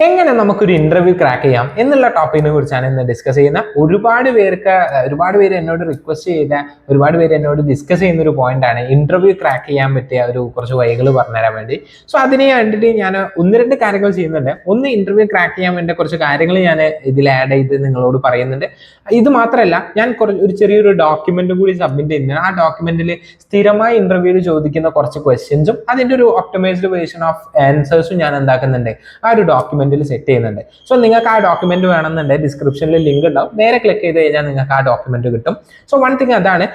എങ്ങനെ നമുക്കൊരു interview crack ചെയ്യാം എന്നുള്ള ടോപ്പിക്കിനെ കുറിച്ചാണ് ഇന്ന് ഡിസ്കസ് ചെയ്യുന്നത്. ഒരുപാട് പേര് എന്നോട് റിക്വസ്റ്റ് ചെയ്ത, ഒരുപാട് പേര് എന്നോട് ഡിസ്കസ് ചെയ്യുന്ന ഒരു പോയിന്റ് ആണ് ഇന്റർവ്യൂ ക്രാക്ക് ചെയ്യാൻ പറ്റിയ കുറച്ച് വഴികൾ പറഞ്ഞുതരാൻ വേണ്ടി. സോ അതിനെ കണ്ടിട്ട് ഞാൻ ഒന്ന് രണ്ട് കാര്യങ്ങൾ ചെയ്യുന്നുണ്ട്. ഒന്ന്, ഇന്റർവ്യൂ ക്രാക്ക് ചെയ്യാൻ വേണ്ടി കുറച്ച് കാര്യങ്ങൾ ഞാൻ ഇതിൽ ആഡ് ചെയ്ത് നിങ്ങളോട് പറയുന്നുണ്ട്. ഇത് മാത്രമല്ല, ഞാൻ ഒരു ചെറിയൊരു ഡോക്യുമെന്റ് കൂടി സബ്മിറ്റ് ചെയ്യുന്നുണ്ട്. ആ ഡോക്യുമെന്റിൽ സ്ഥിരമായി ഇന്റർവ്യൂവിൽ ചോദിക്കുന്ന കുറച്ച് ക്വസ്റ്റ്യൻസും അതിന്റെ ഒരു ഒപ്റ്റിമൈസ്ഡ് വേർഷൻ ഓഫ് ആൻസേഴ്സും ഞാൻ എന്താക്കുന്നുണ്ട്, ആ ഒരു ഡോക്യുമെന്റിൽ സെറ്റ് ചെയ്യുന്നുണ്ട്. സോ നിങ്ങൾക്ക് ആ ഡോക്യുമെന്റ് വേണമെന്നുണ്ടെങ്കിൽ ഡിസ്ക്രിപ്ഷനിൽ ലിങ്ക് ഉണ്ടാവും, നേരെ ക്ലിക്ക് ചെയ്ത് കഴിഞ്ഞാൽ നിങ്ങൾക്ക് ആ ഡോക്യുമെന്റ് കിട്ടും. സോ വൺ തിങ് അതാണ്.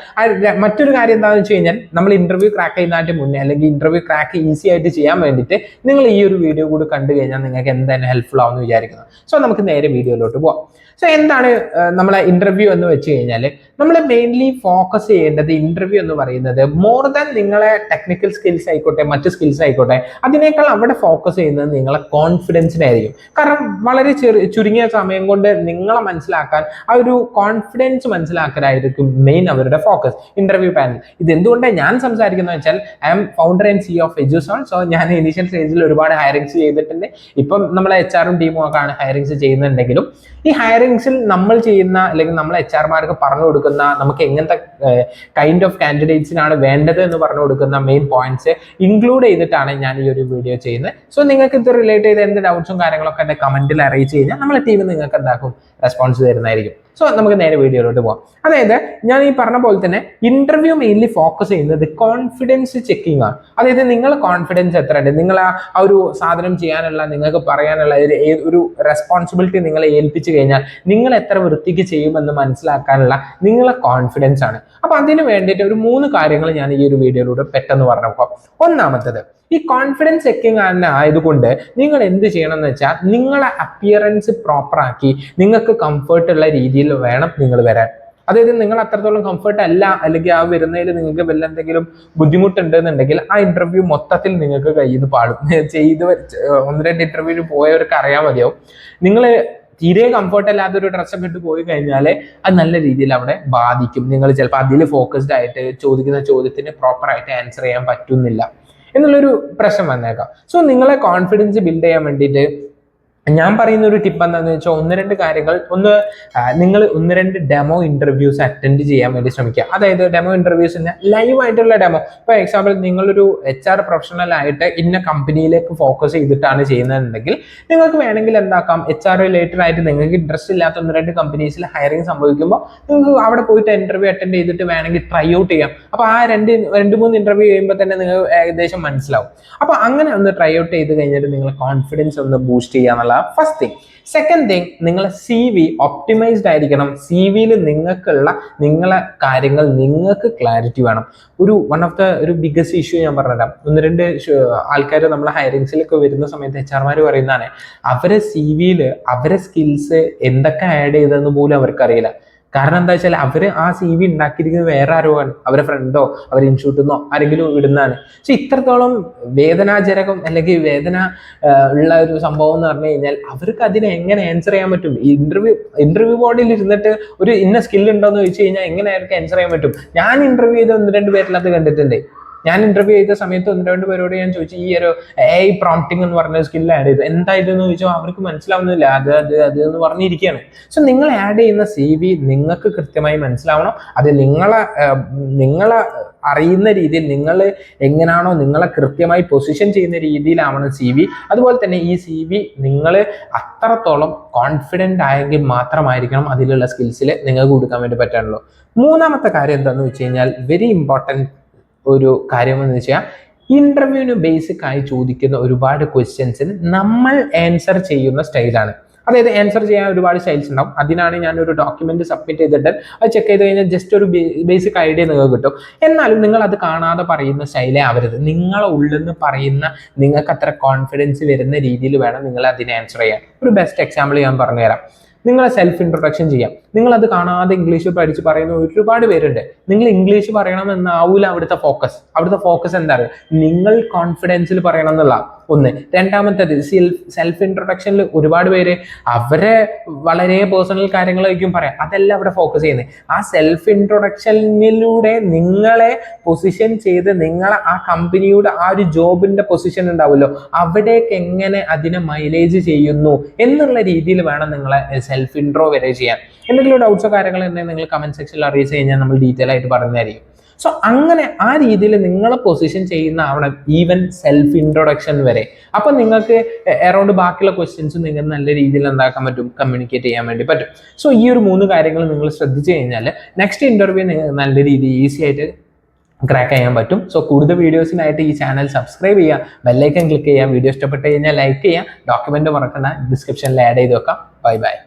മറ്റൊരു കാര്യം എന്താണെന്ന് വെച്ച് കഴിഞ്ഞാൽ, നമ്മൾ ഇന്റർവ്യൂ ക്രാക്ക് ചെയ്യുന്നതിന് മുന്നേ അല്ലെങ്കിൽ ഇന്റർവ്യൂ ക്രാക്ക് ഈസി ആയിട്ട് ചെയ്യാൻ വേണ്ടിയിട്ട് നിങ്ങൾ ഈ ഒരു വീഡിയോ കൂടി കണ്ടു കഴിഞ്ഞാൽ നിങ്ങൾക്ക് എന്തായാലും ഹെൽപ്ഫുൾ ആവുമെന്ന് വിചാരിക്കുന്നു. സോ നമുക്ക് നേരെ വീഡിയോയിലോട്ട് പോവാം. സോ എന്താണ് നമ്മളെ ഇന്റർവ്യൂ എന്ന് വെച്ച് കഴിഞ്ഞാൽ, നമ്മൾ മെയിൻലി ഫോക്കസ് ചെയ്യേണ്ടത് ഇന്റർവ്യൂ എന്ന് പറയുന്നത് മോർ ദാൻ നിങ്ങളെ ടെക്നിക്കൽ സ്കിൽസ് ആയിക്കോട്ടെ, മറ്റ് സ്കിൽസ് ആയിക്കോട്ടെ, അതിനേക്കാൾ അവിടെ ഫോക്കസ് ചെയ്യുന്നത് നിങ്ങളെ കോൺഫിഡൻസിനായിരിക്കും. കാരണം വളരെ ചുരുങ്ങിയ സമയം കൊണ്ട് നിങ്ങളെ മനസ്സിലാക്കാൻ, ആ ഒരു കോൺഫിഡൻസ് മനസ്സിലാക്കലായിരിക്കും മെയിൻ അവരുടെ ഫോക്കസ് ഇന്റർവ്യൂ പാനൽ. ഇത് എന്തുകൊണ്ടാണ് ഞാൻ സംസാരിക്കുന്നത് വെച്ചാൽ, I'm founder and CEO of Eduzone. So ഞാൻ ഇനീഷ്യൽ സ്റ്റേജിൽ ഒരുപാട് ഹയറിങ്സ് ചെയ്തിട്ടുണ്ട്. ഇപ്പം നമ്മളെ HR ടീമും ഒക്കെ ആണ് ഹയറിങ്സ് ചെയ്യുന്നുണ്ടെങ്കിലും, ഈ ഹയറിങ്സിൽ നമ്മൾ ചെയ്യുന്ന അല്ലെങ്കിൽ നമ്മൾ HR പറഞ്ഞു കൊടുക്കുന്ന നമുക്ക് എങ്ങനത്തെ കൈൻഡ് ഓഫ് കാൻഡിഡേറ്റ്സിനാണ് വേണ്ടത് എന്ന് പറഞ്ഞു കൊടുക്കുന്ന മെയിൻ പോയിന്റ്സ് ഇൻക്ലൂഡ് ചെയ്തിട്ടാണ് ഞാൻ ഈ ഒരു വീഡിയോ ചെയ്യുന്നത്. സോ നിങ്ങൾക്ക് ഇത് റിലേറ്റ് ചെയ്ത് എന്ത് ഡൗട്ട്സും കാര്യങ്ങളൊക്കെ എന്റെ കമന്റിൽ അറിയിച്ചു കഴിഞ്ഞാൽ നമ്മളെ ടീം നിങ്ങൾക്ക് എന്താക്കും, റെസ്പോൺസ് തരുന്നതായിരിക്കും. സോ നമുക്ക് നേരെ വീഡിയോയിലോട്ട് പോകാം. അതായത് ഞാൻ ഈ പറഞ്ഞ പോലെ തന്നെ ഇന്റർവ്യൂ മെയിൻലി ഫോക്കസ് ചെയ്യുന്നത് കോൺഫിഡൻസ് ചെക്കിംഗ് ആണ്. അതായത് നിങ്ങളുടെ കോൺഫിഡൻസ് എത്ര ഉണ്ട്, നിങ്ങൾ ആ ഒരു സാധനം ചെയ്യാനുള്ള, നിങ്ങൾക്ക് പറയാനുള്ള ഒരു റെസ്പോൺസിബിലിറ്റി നിങ്ങളെ ഏൽപ്പിച്ചു കഴിഞ്ഞാൽ നിങ്ങൾ എത്ര വൃത്തിക്ക് ചെയ്യുമെന്ന് മനസ്സിലാക്കാനുള്ള നിങ്ങളെ കോൺഫിഡൻസ് ആണ്. അപ്പൊ അതിന് വേണ്ടിയിട്ട് ഒരു 3 കാര്യങ്ങൾ ഞാൻ ഈ ഒരു വീഡിയോയിലൂടെ പെട്ടെന്ന് പറഞ്ഞു പോകാം. ഒന്നാമത്തത്, ഈ കോൺഫിഡൻസ് ചെക്കിംഗ് ആയതുകൊണ്ട് നിങ്ങൾ എന്ത് ചെയ്യണം എന്ന് വെച്ചാൽ, നിങ്ങളെ അപ്പിയറൻസ് പ്രോപ്പർ ആക്കി നിങ്ങൾക്ക് കംഫർട്ട് ഉള്ള രീതിയിൽ വേണം നിങ്ങൾ വരാൻ. അതായത് നിങ്ങൾ അത്രത്തോളം കംഫർട്ട് അല്ല, അല്ലെങ്കിൽ ആ വരുന്നതിൽ നിങ്ങൾക്ക് വല്ല എന്തെങ്കിലും ബുദ്ധിമുട്ടുണ്ടെന്നുണ്ടെങ്കിൽ ആ ഇന്റർവ്യൂ മൊത്തത്തിൽ നിങ്ങൾക്ക് കയ്യിൽ നിന്ന് പാടും. 1-2 ഇന്റർവ്യൂവിന് പോയവർക്ക് അറിയാൻ മതിയാവും. നിങ്ങൾ തീരെ കംഫർട്ട് അല്ലാത്തൊരു ഡ്രസ്സൊക്കെ ഇട്ട് പോയി കഴിഞ്ഞാൽ അത് നല്ല രീതിയിൽ അവിടെ ബാധിക്കും. നിങ്ങൾ ചിലപ്പോൾ അതിൽ ഫോക്കസ്ഡ് ആയിട്ട് ചോദിക്കുന്ന ചോദ്യത്തിന് പ്രോപ്പർ ആയിട്ട് ആൻസർ ചെയ്യാൻ പറ്റുന്നില്ല എന്നുള്ളൊരു പ്രശ്നം വന്നേക്കാം. സോ നിങ്ങളെ കോൺഫിഡൻസ് ബിൽഡ് ചെയ്യാൻ വേണ്ടിയിട്ട് ഞാൻ പറയുന്ന ഒരു ടിപ്പ് എന്താണെന്ന് വെച്ചാൽ, 1-2 കാര്യങ്ങൾ. നിങ്ങൾ 1-2 ഡെമോ ഇന്റർവ്യൂസ് അറ്റൻഡ് ചെയ്യാൻ വേണ്ടി ശ്രമിക്കുക. അതായത് ഡെമോ ഇന്റർവ്യൂസ് ലൈവ് ആയിട്ടുള്ള ഡെമോ. ഇപ്പോൾ എക്സാമ്പിൾ നിങ്ങളൊരു HR പ്രൊഫഷണൽ ആയിട്ട് ഇന്ന കമ്പനിയിലേക്ക് ഫോക്കസ് ചെയ്തിട്ടാണ് ചെയ്യുന്നതെന്നുണ്ടെങ്കിൽ നിങ്ങൾക്ക് വേണമെങ്കിൽ എന്താക്കാം, HR റിലേറ്റഡ് ആയിട്ട് നിങ്ങൾക്ക് ഇൻട്രസ്റ്റ് ഇല്ലാത്ത 1-2 കമ്പനീസിൽ ഹയറിംഗ് സംഭവിക്കുമ്പോൾ നിങ്ങൾക്ക് അവിടെ പോയിട്ട് ഇന്റർവ്യൂ അറ്റൻഡ് ചെയ്തിട്ട് വേണമെങ്കിൽ ട്രൈ ഔട്ട് ചെയ്യാം. അപ്പോൾ ആ 2-3 ഇന്റർവ്യൂ ചെയ്യുമ്പോൾ തന്നെ നിങ്ങൾ ഏകദേശം മനസ്സിലാവും. അപ്പോൾ അങ്ങനെ ഒന്ന് ട്രൈ ഔട്ട് ചെയ്ത് കഴിഞ്ഞിട്ട് നിങ്ങളെ കോൺഫിഡൻസ് ഒന്ന് ബൂസ്റ്റ് ചെയ്യാന്നുള്ള ഫസ്റ്റ് തിങ്. സെക്കൻഡ് തിങ്, നിങ്ങളെ CV ഒപ്റ്റിമൈസ്ഡ് ആയിരിക്കണം. CVയിൽ നിങ്ങളെ കാര്യങ്ങൾ നിങ്ങൾക്ക് ക്ലാരിറ്റി വേണം. One of the biggest issue ഞാൻ പറഞ്ഞുതരാം. 1-2 ആൾക്കാർ നമ്മളെ ഹയറിങ്സിലൊക്കെ വരുന്ന സമയത്ത് HR പറയുന്നതാണ്, അവരെ CVയിൽ അവരെ സ്കിൽസ് എന്തൊക്കെ ആഡ് ചെയ്തതെന്ന് പോലും അവർക്കറിയില്ല. കാരണം എന്താ വെച്ചാൽ അവര് ആ CV ഉണ്ടാക്കിയിരിക്കുന്നത് വേറെ ആരോ ആണ്, അവരെ ഫ്രണ്ടോ അവർ ഇൻസ്റ്റിറ്റ്യൂട്ടിൽ നിന്നോ ആരെങ്കിലും ഇടുന്നതാണ്. പക്ഷെ ഇത്രത്തോളം വേദനാജനകം അല്ലെങ്കിൽ വേദന ഉള്ള ഒരു സംഭവം എന്ന് പറഞ്ഞു കഴിഞ്ഞാൽ, അവർക്ക് അതിനെ എങ്ങനെ ആൻസർ ചെയ്യാൻ പറ്റും? ഇന്റർവ്യൂ ബോർഡിൽ ഇരുന്നിട്ട് ഒരു ഇന്ന സ്കിൽ ഉണ്ടോ എന്ന് ചോദിച്ചു കഴിഞ്ഞാൽ എങ്ങനെ അവർക്ക് ആൻസർ ചെയ്യാൻ പറ്റും? ഞാൻ ഇന്റർവ്യൂ ചെയ്ത 1-2 പേരിലത് കണ്ടിട്ടുണ്ട്. ഞാൻ ഇന്റർവ്യൂ ചെയ്ത സമയത്ത് 1-2 പേരോട് ഞാൻ ചോദിച്ചു, ഈ ഒരു AI പ്രോംപ്റ്റിംഗ് എന്ന് പറഞ്ഞ സ്കിൽ ആഡ് ചെയ്തു, എന്തായിരുന്നു ചോദിച്ചാൽ അവർക്ക് മനസ്സിലാവുന്നില്ല, അത് എന്ന് പറഞ്ഞിരിക്കുകയാണ്. സോ നിങ്ങൾ ആഡ് ചെയ്യുന്ന CV നിങ്ങൾക്ക് കൃത്യമായി മനസ്സിലാവണം. അത് നിങ്ങളെ അറിയുന്ന രീതിയിൽ, നിങ്ങൾ എങ്ങനെയാണോ നിങ്ങളെ കൃത്യമായി പൊസിഷൻ ചെയ്യുന്ന രീതിയിലാവണം CV. അതുപോലെ തന്നെ ഈ CV നിങ്ങൾ അത്രത്തോളം കോൺഫിഡൻ്റ് ആയെങ്കിൽ മാത്രമായിരിക്കണം അതിലുള്ള സ്കിൽസിൽ നിങ്ങൾക്ക് കൊടുക്കാൻ വേണ്ടി പറ്റാനുള്ളൂ. മൂന്നാമത്തെ കാര്യം എന്താണെന്ന് വെച്ച് കഴിഞ്ഞാൽ, വെരി ഇമ്പോർട്ടൻറ്റ് ഒരു കാര്യം എന്ന് വെച്ചാൽ, ഇന്റർവ്യൂവിന് ബേസിക് ആയി ചോദിക്കുന്ന ഒരുപാട് ക്വസ്റ്റ്യൻസിന് നമ്മൾ ആൻസർ ചെയ്യുന്ന സ്റ്റൈലാണ്. അതായത് ആൻസർ ചെയ്യാൻ ഒരുപാട് സ്റ്റൈൽസ് ഉണ്ടാവും. അതിനാണ് ഞാൻ ഒരു ഡോക്യുമെന്റ് സബ്മിറ്റ് ചെയ്തിട്ട് അത് ചെക്ക് ചെയ്ത് കഴിഞ്ഞാൽ ജസ്റ്റ് ഒരു ബേസിക് ഐഡിയ നിങ്ങൾക്ക് കിട്ടും. എന്നാലും നിങ്ങൾ അത് കാണാതെ പറയുന്ന സ്റ്റൈലേ ആവരുത്. നിങ്ങളെ ഉള്ളിൽ നിന്ന് പറയുന്ന, നിങ്ങൾക്ക് അത്ര കോൺഫിഡൻസ് വരുന്ന രീതിയിൽ വേണം നിങ്ങൾ അതിനെ ആൻസർ ചെയ്യാൻ. ഒരു ബെസ്റ്റ് എക്സാമ്പിൾ ഞാൻ പറഞ്ഞുതരാം. നിങ്ങളെ സെൽഫ് ഇൻട്രൊഡക്ഷൻ ചെയ്യാം. നിങ്ങൾ അത് കാണാതെ ഇംഗ്ലീഷ് പഠിച്ച് പറയുന്ന ഒരുപാട് പേരുണ്ട്. നിങ്ങൾ ഇംഗ്ലീഷ് പറയണമെന്നാവൂല അവിടുത്തെ ഫോക്കസ് എന്താ പറയുക, നിങ്ങൾ കോൺഫിഡൻസിൽ പറയണം എന്നുള്ള ഒന്ന്. രണ്ടാമത്തേത് സെൽഫ് ഇൻട്രൊഡക്ഷനിൽ ഒരുപാട് പേര് അവരെ വളരെ പേഴ്സണൽ കാര്യങ്ങളായിരിക്കും പറയാം, അതല്ല അവിടെ ഫോക്കസ് ചെയ്യുന്നത്. ആ സെൽഫ് ഇൻട്രൊഡക്ഷനിലൂടെ നിങ്ങളെ പൊസിഷൻ ചെയ്ത് നിങ്ങളെ ആ കമ്പനിയുടെ ആ ഒരു ജോബിന്റെ പൊസിഷൻ ഉണ്ടാവുമല്ലോ, അവിടേക്ക് എങ്ങനെ അതിനെ മൈലേജ് ചെയ്യുന്നു എന്നുള്ള രീതിയിൽ വേണം നിങ്ങളെ സെൽഫ് ഇൻട്രോ വരെ ചെയ്യാൻ. എന്തെങ്കിലും ഡൗട്ട്സോ കാര്യങ്ങൾ ഉണ്ടെങ്കിൽ നിങ്ങൾ കമന്റ് സെക്ഷനിൽ അറിയിച്ചു കഴിഞ്ഞാൽ നമ്മൾ ഡീറ്റെയിൽ ആയിട്ട് പറഞ്ഞുതരായിരിക്കും. സോ അങ്ങനെ ആ രീതിയിൽ നിങ്ങളെ പൊസിഷൻ ചെയ്യുന്ന ആവണം ഈവൻ സെൽഫ് ഇൻട്രൊഡക്ഷൻ വരെ. അപ്പൊ നിങ്ങൾക്ക് അറൗണ്ട് ബാക്കിയുള്ള ക്വസ്റ്റ്യൻസ് നിങ്ങൾക്ക് നല്ല രീതിയിൽ എന്താക്കാൻ പറ്റും, കമ്മ്യൂണിക്കേറ്റ് ചെയ്യാൻ വേണ്ടി പറ്റും. സോ ഈ ഒരു 3 കാര്യങ്ങൾ നിങ്ങൾ ശ്രദ്ധിച്ചു കഴിഞ്ഞാൽ നെക്സ്റ്റ് ഇന്റർവ്യൂ നല്ല രീതിയിൽ ഈസി ആയിട്ട് ക്രാക്ക് ചെയ്യാൻ പറ്റും. സോ കൂടുതൽ വീഡിയോസിനായിട്ട് ഈ ചാനൽ സബ്സ്ക്രൈബ് ചെയ്യുക, ബെല്ലൈക്കൺ ക്ലിക്ക് ചെയ്യുക, വീഡിയോ ഇഷ്ടപ്പെട്ട് കഴിഞ്ഞാൽ ലൈക്ക് ചെയ്യുക, ഡോക്യുമെന്റ് മറക്കണ്ട, ഡിസ്ക്രിപ്ഷനിൽ ആഡ് ചെയ്ത് വെക്കാം. Bye bye.